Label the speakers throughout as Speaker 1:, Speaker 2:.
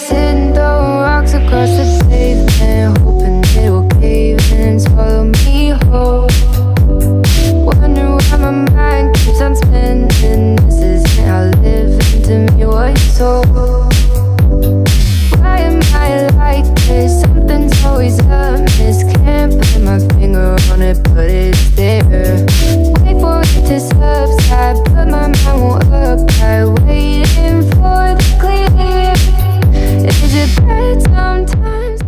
Speaker 1: Sitting throwing rocks across the pavement, hoping it will cave in and swallow me whole. Wondering why my mind keeps on spinning. This isn't how living to me was told. Why am I like this? Something's always amiss. Can't put my finger on it, but it's there. Wait for it to subside, but my mind won't apply. Waiting for the clear. Is it bad sometimes?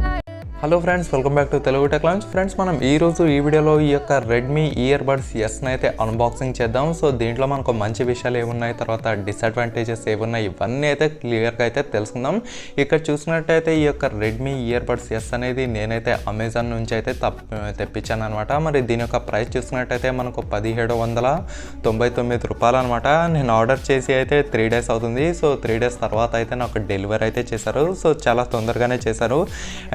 Speaker 2: Hello friends, welcome back to Telugu tech launch. Friends, మనం ఈరోజు ఈ వీడియోలో ఈ యొక్క Redmi ear buds ఎస్ని అయితే unboxing చేద్దాం. So దీంట్లో మనకు మంచి విషయాలు ఏమున్నాయి, తర్వాత డిసడ్వాంటేజెస్ ఏమున్నాయి, ఇవన్నీ అయితే క్లియర్గా అయితే తెలుసుకుందాం. ఇక్కడ చూసినట్టయితే ఈ యొక్క రెడ్మీ ఇయర్ బడ్స్ ఎస్ అనేది నేనైతే అమెజాన్ నుంచి అయితే తెప్పించాను అనమాట. మరి దీని యొక్క ప్రైస్ చూసుకున్నట్టయితే మనకు 1799 రూపాయలు అనమాట. నేను ఆర్డర్ చేసి అయితే 3 days అవుతుంది. సో 3 days తర్వాత అయితే నాకు డెలివరీ అయితే చేశారు. సో చాలా తొందరగానే చేశారు.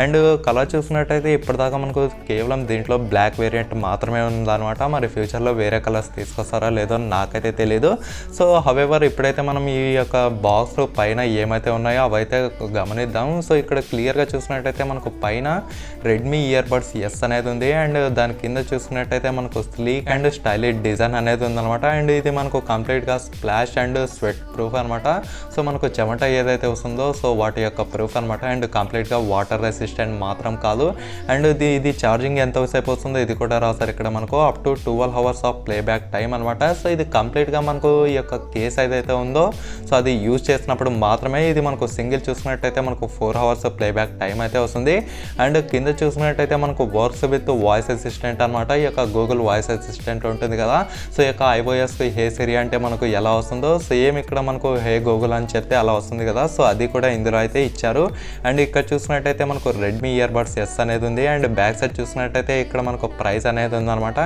Speaker 2: అండ్ కలర్ చూసినట్టయితే ఇప్పటిదాకా మనకు కేవలం దీంట్లో బ్లాక్ వేరియంట్ మాత్రమే ఉందన్నమాట. మరి ఫ్యూచర్లో వేరే కలర్స్ తీసుకొస్తారా లేదో నాకైతే తెలీదు. సో హవెవర్ ఇప్పుడైతే మనం ఈ యొక్క బాక్స్ పైన ఏమైతే ఉన్నాయో అవైతే గమనిద్దాం. సో ఇక్కడ క్లియర్గా చూసినట్టయితే మనకు పైన రెడ్మీ ఇయర్ బడ్స్ ఎస్ అనేది ఉంది. అండ్ దాని కింద చూసినట్టయితే మనకు స్లీక్ అండ్ స్టైలిష్ డిజైన్ అనేది ఉందన్నమాట. అండ్ ఇది మనకు కంప్లీట్గా స్ప్లాష్ అండ్ స్వెట్ ప్రూఫ్ అనమాట. సో మనకు చెమట ఏదైతే వస్తుందో సో వాటి యొక్క ప్రూఫ్ అనమాట. అండ్ కంప్లీట్గా వాటర్ రెసిస్టెంట్ మాత్రం కాదు. అండ్ ఇది ఛార్జింగ్ ఎంతసేపు వస్తుందో ఇది కూడా రాశారు ఇక్కడ మనకు up to 12 hours of playback time అనమాట. సో ఇది కంప్లీట్గా మనకు ఈ యొక్క కేస్ ఏదైతే ఉందో సో అది యూజ్ చేసినప్పుడు మాత్రమే ఇది మనకు సింగిల్ చూసినట్టయితే మనకు 4 hours ప్లేబ్యాక్ టైం అయితే వస్తుంది. అండ్ కింద చూసినట్టయితే మనకు వర్క్స్ విత్ వాయిస్ అసిస్టెంట్ అనమాట. ఈ యొక్క గూగుల్ వాయిస్ అసిస్టెంట్ ఉంటుంది కదా, సో ఈ యొక్క ఐఓఎస్ హే సిరి అంటే మనకు ఎలా వస్తుందో సేమ్ ఇక్కడ మనకు హే గూగుల్ అని చెప్తే అలా వస్తుంది కదా. సో అది కూడా ఇందులో అయితే ఇచ్చారు. అండ్ ఇక్కడ చూసినట్టయితే మనకు రెడ్మీ ఇయర్ బడ్స్ ఎస్ అనేది ఉంది. అండ్ బ్యాక్ సైడ్ చూసినట్టయితే ఇక్కడ మనకు ప్రైస్ అనేది ఉందన్నమాట.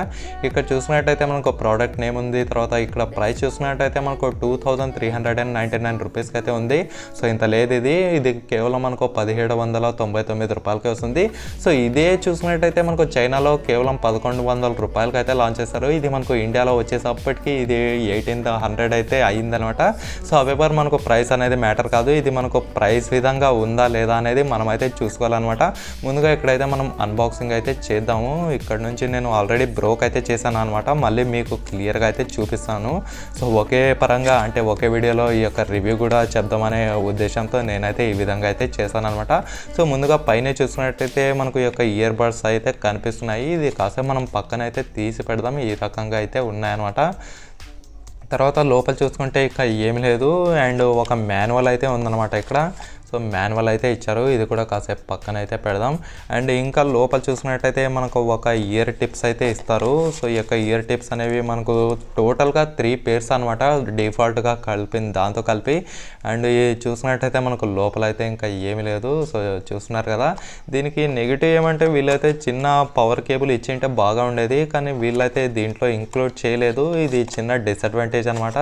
Speaker 2: ఇక్కడ చూసినట్టయితే మనకు ప్రోడక్ట్ నేమ్ ఉంది. తర్వాత ఇక్కడ ప్రైస్ చూసినట్టయితే మనకు 2399 రూపీస్కి అయితే ఉంది. సో ఇంత లేదు, ఇది కేవలం మనకు 1799 రూపాయలకి వస్తుంది. సో ఇదే చూసినట్టయితే మనకు చైనాలో కేవలం 1100 రూపాయలకి అయితే లాంచ్ చేస్తారు. ఇది మనకు ఇండియాలో వచ్చేసప్పటికి ఇది 1800 అయితే అయ్యిందనమాట. సో అవెవర్ మనకు ప్రైస్ అనేది మ్యాటర్ కాదు, ఇది మనకు ప్రైస్ విధంగా ఉందా లేదా అనేది మనం అయితే చూసుకోవాలన్నమాట. ముందుగా ఇక్కడైతే మనం అన్బాక్సింగ్ అయితే చేద్దాము. ఇక్కడ నుంచి నేను ఆల్రెడీ బ్రోక్ అయితే చేశాను అనమాట. మళ్ళీ మీకు క్లియర్గా అయితే చూపిస్తాను. సో ఒకే పరంగా అంటే ఒకే వీడియోలో ఈ యొక్క రివ్యూ కూడా చెప్దామనే ఉద్దేశంతో నేనైతే ఈ విధంగా అయితే చేశాను అనమాట. సో ముందుగా పైన చూసినట్టయితే మనకు ఈ యొక్క ఇయర్ బడ్స్ అయితే కనిపిస్తున్నాయి. ఇది కాసేపు మనం పక్కన అయితే తీసి పెడదాం. ఈ రకంగా అయితే ఉన్నాయన్నమాట. తర్వాత లోపల చూసుకుంటే ఇక్కడ ఏమి లేదు. అండ్ ఒక మాన్యువల్ అయితే ఉందన్నమాట ఇక్కడ. సో మాన్యువల్ అయితే ఇచ్చారు, ఇది కూడా కాసేపు పక్కన అయితే పెడదాం. అండ్ ఇంకా లోపల చూసినట్టయితే మనకు ఒక ఇయర్ టిప్స్ అయితే ఇస్తారు. సో ఈ యొక్క ఇయర్ టిప్స్ అనేవి మనకు టోటల్గా 3 pairs అనమాట, డిఫాల్ట్గా దాంతో కలిపి. అండ్ చూసినట్టయితే మనకు లోపల అయితే ఇంకా ఏమీ లేదు. సో చూస్తున్నారు కదా, దీనికి నెగిటివ్ ఏమంటే వీళ్ళైతే చిన్న పవర్ కేబుల్ ఇచ్చింటే బాగా ఉండేది, కానీ వీళ్ళైతే దీంట్లో ఇంక్లూడ్ చేయలేదు. ఇది చిన్న డిసడ్వాంటేజ్ అనమాట.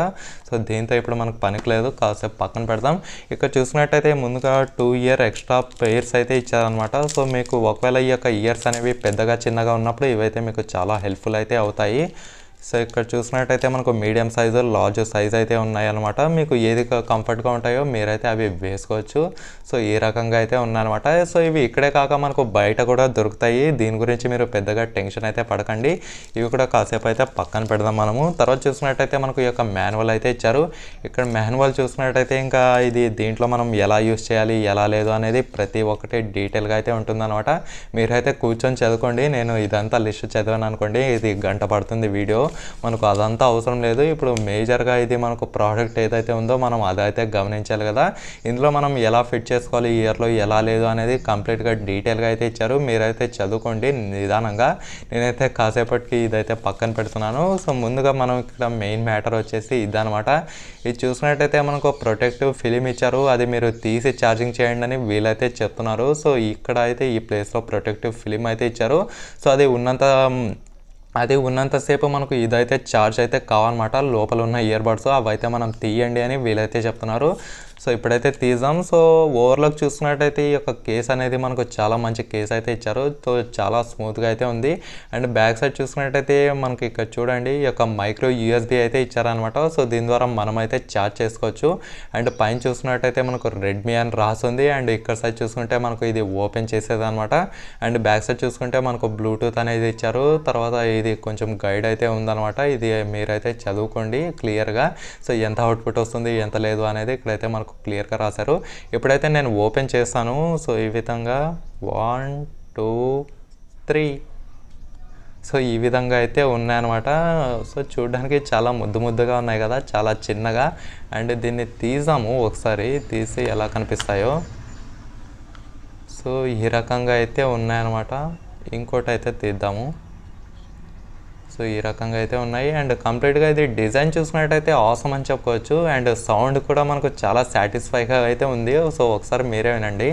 Speaker 2: సో దీంతో ఇప్పుడు మనకు పనికిలేదు, కాసేపు పక్కన పెడదాం. ఇక్కడ చూసినట్టయితే ముందుగా 2 year ఎక్స్ట్రా పేర్స్ అయితే ఇచ్చారనమాట. సో మీకు ఒకవేళ ఈ యొక్క ఇయర్స్ అనేవి పెద్దగా చిన్నగా ఉన్నప్పుడు ఇవైతే మీకు చాలా హెల్ప్ఫుల్ అయితే అవుతాయి. సో ఇక్కడ చూసినట్టయితే మనకు మీడియం సైజు, లార్జ్ సైజ్ అయితే ఉన్నాయన్నమాట. మీకు ఏది కంఫర్ట్గా ఉంటాయో మీరైతే అవి వేసుకోవచ్చు. సో ఈ రకంగా అయితే ఉన్నాయన్నమాట. సో ఇవి ఇక్కడే కాక మనకు బయట కూడా దొరుకుతాయి, దీని గురించి మీరు పెద్దగా టెన్షన్ అయితే పడకండి. ఇవి కూడా కాసేపు అయితే పక్కన పెడదాం మనము. తర్వాత చూసినట్టయితే మనకు ఈ యొక్క మాన్యువల్ అయితే ఇచ్చారు. ఇక్కడ మాన్యువల్ చూసినట్టయితే ఇంకా ఇది దీంట్లో మనం ఎలా యూస్ చేయాలి ఎలా లేదు అనేది ప్రతి ఒక్కటి డీటెయిల్గా అయితే ఉంటుందన్నమాట. మీరైతే కూర్చొని చదువుకోండి. నేను ఇదంతా లిస్ట్ చదివాను అనుకోండి, ఇది గంట పడుతుంది వీడియో, మనకు అదంతా అవసరం లేదు. ఇప్పుడు మేజర్గా ఇది మనకు ప్రోడక్ట్ ఏదైతే ఉందో మనం అదైతే గమనించాలి కదా. ఇందులో మనం ఎలా ఫిట్ చేసుకోవాలి, ఇయర్లో ఎలా లేదు అనేది కంప్లీట్గా డీటెయిల్గా అయితే ఇచ్చారు. మీరైతే చదువుకోండి నిదానంగా. నేనైతే కాసేపటికి ఇదైతే పక్కన పెడుతున్నాను. సో ముందుగా మనం ఇక్కడ మెయిన్ మ్యాటర్ వచ్చేసి ఇదనమాట. ఇది చూసినట్టయితే మనకు ప్రొటెక్టివ్ ఫిలిం ఇచ్చారు, అది మీరు తీసి ఛార్జింగ్ చేయండి అని వీళ్ళైతే చెప్తున్నారు. సో ఇక్కడ అయితే ఈ ప్లేస్లో ప్రొటెక్టివ్ ఫిలిం అయితే ఇచ్చారు. సో అది ఉన్నంతసేపు మనకు ఇదైతే ఛార్జ్ అయితే కావాలన్నమాట. లోపల ఉన్న ఇయర్ బడ్స్ అవైతే మనం తీయండి అని వీళ్ళైతే చెప్తున్నారు. సో ఇప్పుడైతే తీద్దాం. సో ఓవర్లోకి చూసుకున్నట్టయితే ఈ యొక్క కేస్ అనేది మనకు చాలా మంచి కేస్ అయితే ఇచ్చారు. సో చాలా స్మూత్గా అయితే ఉంది. అండ్ బ్యాక్ సైడ్ చూసుకున్నట్టయితే మనకి ఇక్కడ చూడండి ఈ యొక్క మైక్రో యూఎస్బి అయితే ఇచ్చారనమాట. సో దీని ద్వారా మనమైతే ఛార్జ్ చేసుకోవచ్చు. అండ్ పైన చూసుకున్నట్టయితే మనకు రెడ్మీ అని రాస్తుంది. అండ్ ఇక్కడ సైడ్ చూసుకుంటే మనకు ఇది ఓపెన్ చేసేదనమాట. అండ్ బ్యాక్ సైడ్ చూసుకుంటే మనకు బ్లూటూత్ అనేది ఇచ్చారు. తర్వాత ఇది కొంచెం గైడ్ అయితే ఉందన్నమాట. ఇది మీరైతే చదువుకోండి క్లియర్గా. సో ఎంత అవుట్పుట్ వస్తుంది ఎంత లేదు అనేది ఇక్కడైతే మనకు క్లియర్గా రాశారు. ఇప్పుడైతే నేను ఓపెన్ చేస్తాను. సో ఈ విధంగా 1 2 3 సో ఈ విధంగా అయితే ఉన్నాయన్నమాట. సో చూడడానికి చాలా ముద్దుగా ఉన్నాయి కదా, చాలా చిన్నగా. అండ్ దీన్ని తీసాము ఒకసారి, తీసి ఎలా కనిపిస్తాయో. సో ఈ రకంగా అయితే ఉన్నాయన్నమాట. ఇంకోటి అయితే తీద్దాము. సో ఈ రకంగా అయితే ఉన్నాయి. అండ్ కంప్లీట్గా ఇది డిజైన్ చూసుకున్నట్టయితే ఆసమ్ అని చెప్పుకోవచ్చు. అండ్ సౌండ్ కూడా మనకు చాలా సాటిస్ఫైగా అయితే ఉంది. సో ఒకసారి మీరే వినండి.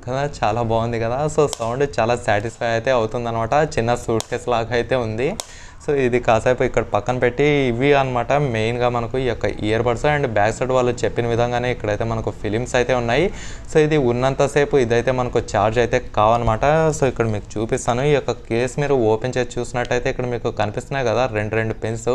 Speaker 2: కదా, చాలా బాగుంది కదా. సో సౌండ్ చాలా సాటిస్ఫై అయితే అవుతుందన్నమాట. చిన్న సూట్ కేస్ లాగా అయితే ఉంది. సో ఇది కాసేపు ఇక్కడ పక్కన పెట్టి, ఇవి అనమాట మెయిన్గా మనకు ఈ యొక్క ear buds. And back side వాళ్ళు చెప్పిన విధంగానే ఇక్కడైతే మనకు ఫిలిమ్స్ అయితే ఉన్నాయి. సో ఇది ఉన్నంతసేపు ఇదైతే మనకు ఛార్జ్ అయితే కావన్నమాట. సో ఇక్కడ మీకు చూపిస్తాను. ఈ యొక్క కేస్ మీరు ఓపెన్ చేసి చూసినట్టయితే ఇక్కడ మీకు కనిపిస్తున్నాయి కదా రెండు పిన్స్.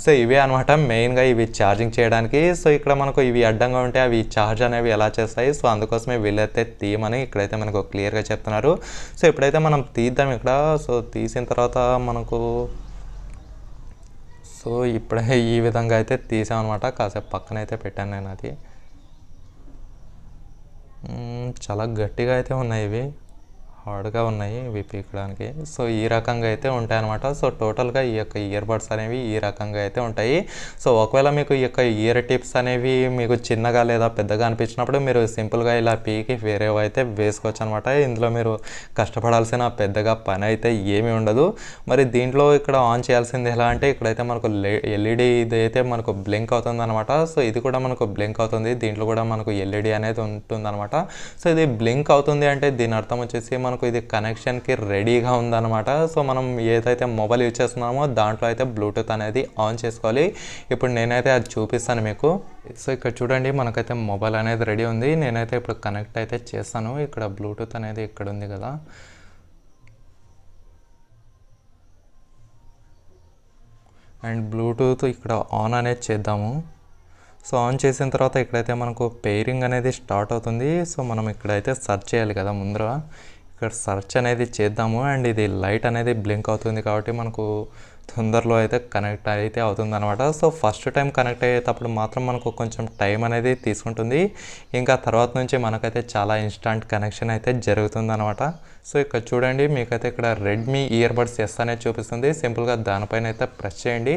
Speaker 2: సో ఇవే అనమాట మెయిన్గా ఇవి ఛార్జింగ్ చేయడానికి. సో ఇక్కడ మనకు ఇవి అడ్డంగా ఉంటే అవి ఛార్జ్ అనేవి ఎలా చేస్తాయి. సో అందుకోసమే వీళ్ళైతే తీయమని ఇక్కడైతే మనకు క్లియర్గా చెప్తున్నారు. సో ఇప్పుడైతే మనం తీద్దాం ఇక్కడ. సో తీసిన తర్వాత మనకు సో ఇప్పుడే ఈ విధంగా అయితే తీసామన్నమాట. కాసేపు పక్కన అయితే పెట్టాను నేను. అది చాలా గట్టిగా అయితే ఉన్నాయి, ఇవి హార్డ్గా ఉన్నాయి ఇవి పీకడానికి. సో ఈ రకంగా అయితే ఉంటాయన్నమాట. సో టోటల్గా ఈ యొక్క ఇయర్ బడ్స్ అనేవి ఈ రకంగా అయితే ఉంటాయి. సో ఒకవేళ మీకు ఈ యొక్క ఇయర్ టిప్స్ అనేవి మీకు చిన్నగా లేదా పెద్దగా అనిపించినప్పుడు మీరు సింపుల్గా ఇలా పీకి వేరేవి అయితే వేసుకోవచ్చు అనమాట. ఇందులో మీరు కష్టపడాల్సిన పెద్దగా పని అయితే ఏమీ ఉండదు. మరి దీంట్లో ఇక్కడ ఆన్ చేయాల్సింది ఎలా అంటే, ఇక్కడైతే మనకు ఎల్ఈడి ఇది అయితే మనకు బ్లింక్ అవుతుంది అనమాట. సో ఇది కూడా మనకు బ్లింక్ అవుతుంది. దీంట్లో కూడా మనకు ఎల్ఈడి అనేది ఉంటుంది అనమాట. సో ఇది బ్లింక్ అవుతుంది అంటే దీని అర్థం వచ్చేసి మనకు ఇది కనెక్షన్కి రెడీగా ఉందన్నమాట. సో మనం ఏదైతే మొబైల్ యూజ్ చేస్తున్నామో దాంట్లో అయితే బ్లూటూత్ అనేది ఆన్ చేసుకోవాలి. ఇప్పుడు నేనైతే అది చూపిస్తాను మీకు. సో ఇక్కడ చూడండి, మనకైతే మొబైల్ అనేది రెడీ ఉంది. నేనైతే ఇప్పుడు కనెక్ట్ అయితే చేస్తాను. ఇక్కడ బ్లూటూత్ అనేది ఇక్కడ ఉంది కదా. అండ్ బ్లూటూత్ ఇక్కడ ఆన్ అనేది చేద్దాము. సో ఆన్ చేసిన తర్వాత ఇక్కడైతే మనకు పెయిరింగ్ అనేది స్టార్ట్ అవుతుంది. సో మనం ఇక్కడైతే సెర్చ్ చేయాలి కదా ముందర. ఇక్కడ సెర్చ్ అనేది చేద్దాము. అండ్ ఇది లైట్ అనేది బ్లింక్ అవుతుంది కాబట్టి మనకు తొందరలో అయితే కనెక్ట్ అయితే అవుతుంది అనమాట. సో ఫస్ట్ టైం కనెక్ట్ అయ్యేటప్పుడు మాత్రం మనకు కొంచెం టైం అనేది తీసుకుంటుంది. ఇంకా తర్వాత నుంచి మనకైతే చాలా ఇన్స్టంట్ కనెక్షన్ అయితే జరుగుతుంది అనమాట. సో ఇక్కడ చూడండి, మీకైతే ఇక్కడ రెడ్మీ ఇయర్ బడ్స్ ఎస్ అనేది చూపిస్తుంది. సింపుల్గా దానిపైన అయితే ప్రెస్ చేయండి.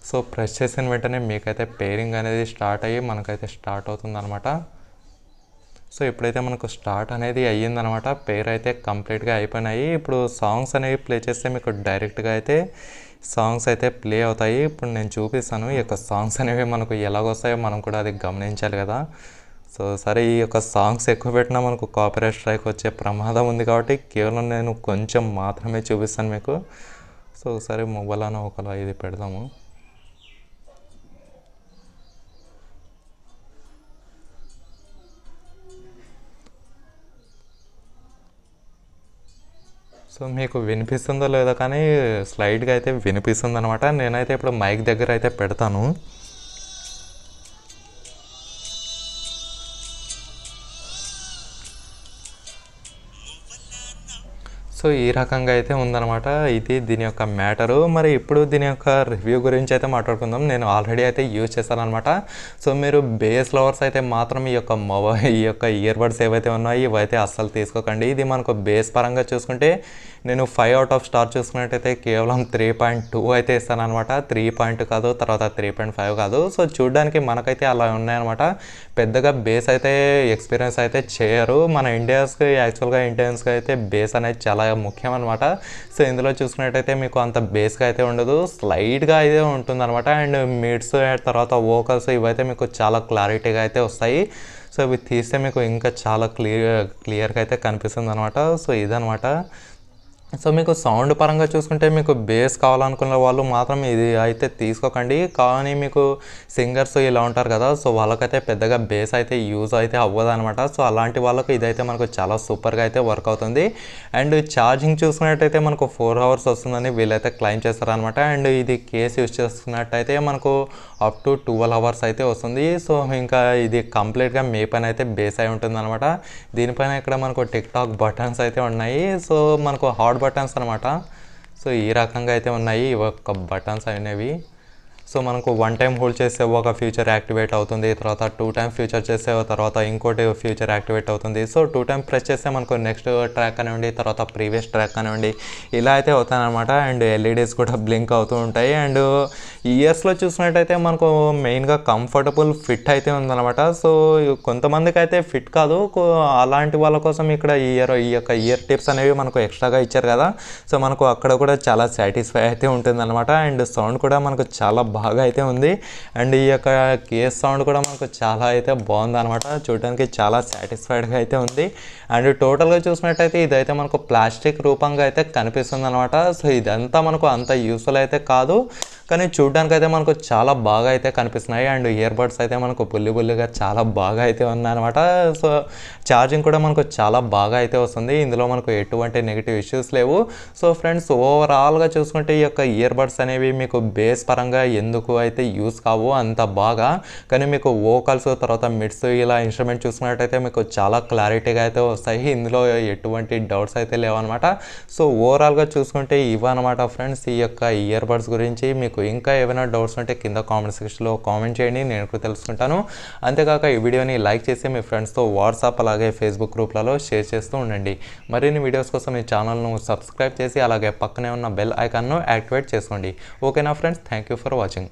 Speaker 2: సో ప్రెస్ చేసిన వెంటనే మీకైతే పేరింగ్ అనేది స్టార్ట్ అయ్యి మనకైతే స్టార్ట్ అవుతుంది అనమాట. సో ఇప్పుడైతే మనకు స్టార్ట్ అనేది అయ్యిందనమాట. పేర్ అయితే కంప్లీట్గా అయిపోయినాయి. ఇప్పుడు సాంగ్స్ అనేవి ప్లే చేస్తే మీకు డైరెక్ట్గా అయితే సాంగ్స్ అయితే ప్లే అవుతాయి. ఇప్పుడు నేను చూపిస్తాను ఈ యొక్క సాంగ్స్ అనేవి మనకు ఎలాగొస్తాయో మనం కూడా అది గమనించాలి కదా. సో సరే, ఈ యొక్క సాంగ్స్ ఎక్కువ పెట్టినా మనకు కాపీరైట్ స్ట్రైక్ వచ్చే ప్రమాదం ఉంది కాబట్టి కేవలం నేను కొంచెం మాత్రమే చూపిస్తాను మీకు. సో ఒకసారి మొబైల్ అని ఒకలా ఇది పెడదాము. సో మీకు వినిపిస్తుందో లేదో కానీ స్లైడ్గా అయితే వినిపిస్తుంది అనమాట. నేనైతే ఇప్పుడు మైక్ దగ్గర అయితే పెడతాను. సో ఈ రకంగా అయితే ఉందన్నమాట. ఇది దీని యొక్క మ్యాటరు. మరి ఇప్పుడు దీని యొక్క రివ్యూ గురించి అయితే మాట్లాడుకుందాం. నేను ఆల్రెడీ అయితే యూజ్ చేశాను అనమాట. సో మీరు బేస్ లవర్స్ అయితే మాత్రం ఈ యొక్క ఇయర్ బడ్స్ ఏవైతే ఉన్నాయో ఇవైతే అస్సలు తీసుకోకండి. ఇది మనకు బేస్ పరంగా చూసుకుంటే నేను 5 out of స్టార్ చూసుకున్నట్టయితే కేవలం 3.2 అయితే ఇస్తాను అనమాట. 3 కాదు, తర్వాత 3.5 కాదు. సో చూడడానికి మనకైతే అలా ఉన్నాయన్నమాట. పెద్దగా బేస్ అయితే ఎక్స్పీరియన్స్ అయితే చేయరు. మన ఇండియన్స్కి అయితే బేస్ అనేది చాలా ముఖ్యం అనమాట. సో ఇందులో చూసుకున్నట్టయితే మీకు అంత బేస్గా అయితే ఉండదు, స్లైడ్గా అయితే ఉంటుంది అనమాట. అండ్ మిడ్స్ తర్వాత వోకల్స్ ఇవైతే మీకు చాలా క్లారిటీగా అయితే వస్తాయి. సో ఇవి తీస్తే మీకు ఇంకా చాలా క్లియర్గా అయితే కనిపిస్తుంది అనమాట. సో ఇదనమాట. సో మీకు సౌండ్ పరంగా చూసుకుంటే మీకు బేస్ కావాలనుకున్న వాళ్ళు మాత్రం ఇది అయితే తీసుకోకండి. కానీ మీకు సింగర్స్ ఇలా ఉంటారు కదా, సో వాళ్ళకైతే పెద్దగా బేస్ అయితే యూజ్ అయితే అవ్వదనమాట. సో అలాంటి వాళ్ళకు ఇదైతే మనకు చాలా సూపర్గా అయితే వర్క్ అవుతుంది. అండ్ ఛార్జింగ్ చూసుకున్నట్టయితే మనకు 4 hours వస్తుందని వీళ్ళైతే క్లెయిమ్ చేస్తారనమాట. అండ్ ఇది కేస్ యూజ్ చేస్తున్నట్టయితే మనకు అప్ టు 12 hours అయితే వస్తుంది. సో ఇంకా ఇది కంప్లీట్గా మీ పైన అయితే బేస్ అయి ఉంటుంది అనమాట. దీనిపైన ఇక్కడ మనకు టిక్ టాక్ బటన్స్ అయితే ఉన్నాయి. సో మనకు హాట్ బటన్స్ అనమాట. సో ఈ రకంగా అయితే ఉన్నాయి ఈ ఒక్క బటన్స్ అనేవి. సో మనకు 1 time హోల్డ్ చేస్తే ఒక ఫ్యూచర్ యాక్టివేట్ అవుతుంది, తర్వాత 2 time ఫ్యూచర్ చేస్తే తర్వాత ఇంకోటి ఫ్యూచర్ యాక్టివేట్ అవుతుంది. సో 2 time ప్రెస్ చేస్తే మనకు నెక్స్ట్ ట్రాక్ కానివ్వండి, తర్వాత ప్రీవియస్ ట్రాక్ కానివ్వండి, ఇలా అయితే అవుతాయి అనమాట. అండ్ ఎల్ఈడీస్ కూడా బ్లింక్ అవుతూ ఉంటాయి. అండ్ ఇయర్స్లో చూసినట్టయితే మనకు మెయిన్గా కంఫర్టబుల్ ఫిట్ అయితే ఉందన్నమాట. సో కొంతమందికి అయితే ఫిట్ కాదు, అలాంటి వాళ్ళ కోసం ఇక్కడ ఈ యొక్క ఇయర్ టిప్స్ అనేవి మనకు ఎక్స్ట్రాగా ఇచ్చారు కదా. సో మనకు అక్కడ కూడా చాలా సాటిస్ఫై అయితే ఉంటుంది అనమాట. అండ్ సౌండ్ కూడా మనకు చాలా బాగా అయితే ఉంది. అండ్ ఈ యొక్క కేస్ సౌండ్ కూడా మనకు చాలా అయితే బాగుంది అనమాట. చూడడానికి చాలా సాటిస్ఫైడ్గా అయితే ఉంది. అండ్ టోటల్గా చూసినట్టయితే ఇదైతే మనకు ప్లాస్టిక్ రూపంగా అయితే కనిపిస్తుంది అనమాట. సో ఇదంతా మనకు అంత యూస్ఫుల్ అయితే కాదు, కానీ చూడడానికి అయితే మనకు చాలా బాగా అయితే కనిపిస్తున్నాయి. అండ్ ఇయర్ బడ్స్ అయితే మనకు బుల్లిగా చాలా బాగా అయితే ఉన్నాయన్నమాట. సో ఛార్జింగ్ కూడా మనకు చాలా బాగా అయితే వస్తుంది. ఇందులో మనకు ఎటువంటి నెగిటివ్ ఇష్యూస్ లేవు. సో ఫ్రెండ్స్, ఓవరాల్గా చూసుకుంటే ఈ యొక్క ఇయర్ బడ్స్ అనేవి మీకు బేస్ పరంగా ఎందుకు అయితే యూస్ కావు అంత బాగా, కానీ మీకు వోకల్స్ తర్వాత మిడ్స్ ఇలా ఇన్స్ట్రుమెంట్ చూసుకున్నట్టయితే మీకు చాలా క్లారిటీగా అయితే వస్తాయి. ఇందులో ఎటువంటి డౌట్స్ అయితే లేవన్నమాట. సో ఓవరాల్గా చూసుకుంటే ఇవన్నమాట ఫ్రెండ్స్ ఈ యొక్క ఇయర్ బడ్స్ గురించి. మీకు ఇంకా ఏమైనా డౌట్స్ ఉంటే కింద కామెంట్ సెక్షన్లో కామెంట్ చేయండి, నేను కూడా తెలుసుకుంటాను. అంతేకాక ఈ వీడియోని లైక్ చేసి మీ ఫ్రెండ్స్తో వాట్సాప్ అలాగే ఫేస్బుక్ గ్రూప్లలో షేర్ చేస్తూ ఉండండి. మరిన్ని వీడియోస్ కోసం ఈ ఛానల్ను సబ్స్క్రైబ్ చేసి అలాగే పక్కనే ఉన్న బెల్ ఐకాన్ను యాక్టివేట్ చేసుకోండి. ఓకేనా friends, thank you for watching.